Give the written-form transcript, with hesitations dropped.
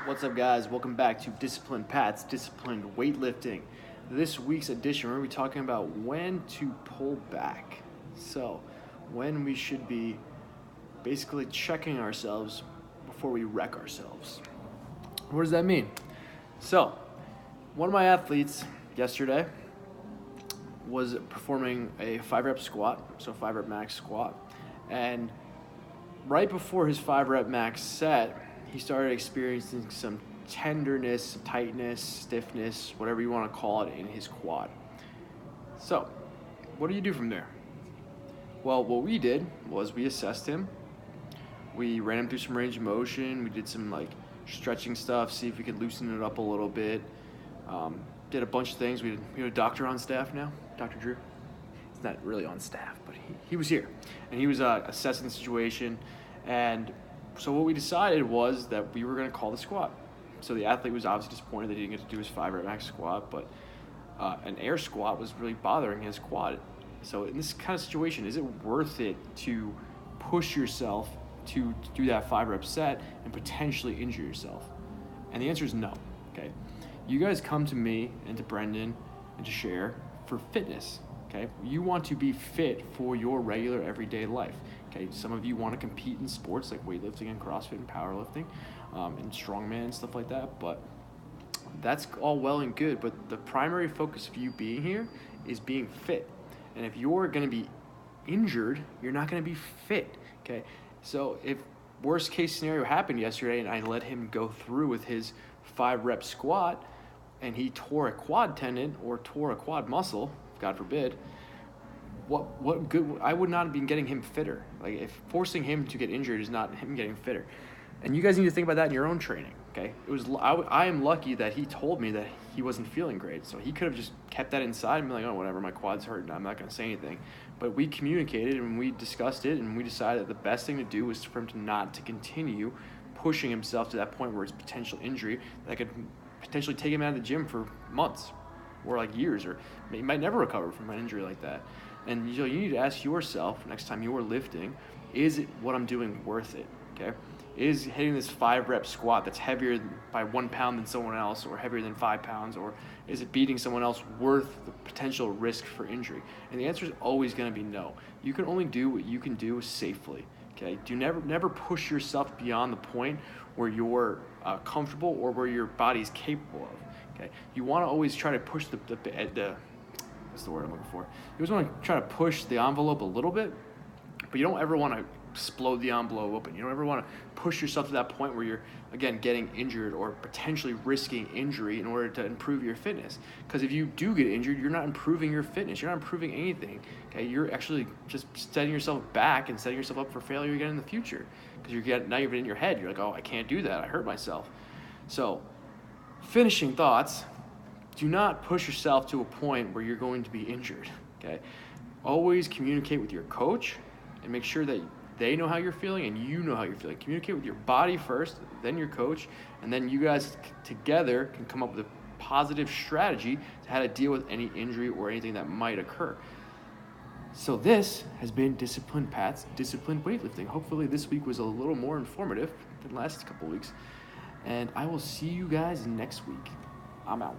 What's up, guys? Welcome back to Disciplined Pat's Disciplined Weightlifting. This week's edition, we're going to be talking about when to pull back. So, when we should be basically checking ourselves before we wreck ourselves. What does that mean? So, one of my athletes yesterday was performing a 5-rep squat, so 5-rep max squat, and right before his 5-rep max set, he started experiencing some tenderness, some tightness, stiffness, whatever you want to call it, in his quad. So, what do you do from there? Well, what we did was we assessed him. We ran him through some range of motion. We did some stretching stuff, see if we could loosen it up a little bit. Did a bunch of things. We had a doctor on staff now, Dr. Drew. He's not really on staff, but he was here. And he was assessing the situation. And so what we decided was that we were going to call the squat. So the athlete was obviously disappointed that he didn't get to do his 5-rep max squat, but an air squat was really bothering his quad. So in this kind of situation, is it worth it to push yourself to do that 5-rep set and potentially injure yourself? And the answer is no, okay? You guys come to me and to Brendan and to Cher for fitness, okay? You want to be fit for your regular everyday life. Okay, some of you want to compete in sports like weightlifting and CrossFit and powerlifting, and strongman and stuff like that, but that's all well and good, but the primary focus of you being here is being fit. And if you're going to be injured, you're not going to be fit, okay? So if worst case scenario happened yesterday and I let him go through with his 5-rep squat and he tore a quad tendon or tore a quad muscle, God forbid, what good? I would not have been getting him fitter. Like, if forcing him to get injured is not him getting fitter. And you guys need to think about that in your own training, okay? I am lucky that he told me that he wasn't feeling great. So he could have just kept that inside and be like, oh, whatever, my quad's hurt, I'm not going to say anything. But we communicated and we discussed it, and we decided that the best thing to do was for him to not to continue pushing himself to that point where it's potential injury that could potentially take him out of the gym for months or years, or he might never recover from an injury like that. And you need to ask yourself next time you are lifting, is it what I'm doing worth it, okay? Is hitting this 5-rep squat that's heavier by 1 pound than someone else, or heavier than 5 pounds, or is it beating someone else worth the potential risk for injury? And the answer is always going to be no. You can only do what you can do safely, okay? Do never push yourself beyond the point where you're comfortable or where your body's capable of, okay? You want to always try to push the what's the word I'm looking for? You always want to try to push the envelope a little bit, but you don't ever want to explode the envelope open. You don't ever want to push yourself to that point where you're, again, getting injured or potentially risking injury in order to improve your fitness. Because if you do get injured, you're not improving your fitness. You're not improving anything, okay? You're actually just setting yourself back and setting yourself up for failure again in the future. Because now you're in your head. You're like, oh, I can't do that. I hurt myself. So, finishing thoughts. Do not push yourself to a point where you're going to be injured, okay? Always communicate with your coach and make sure that they know how you're feeling and you know how you're feeling. Communicate with your body first, then your coach, and then you guys together can come up with a positive strategy to how to deal with any injury or anything that might occur. So this has been Disciplined Pat's Disciplined Weightlifting. Hopefully this week was a little more informative than the last couple weeks, and I will see you guys next week. I'm out.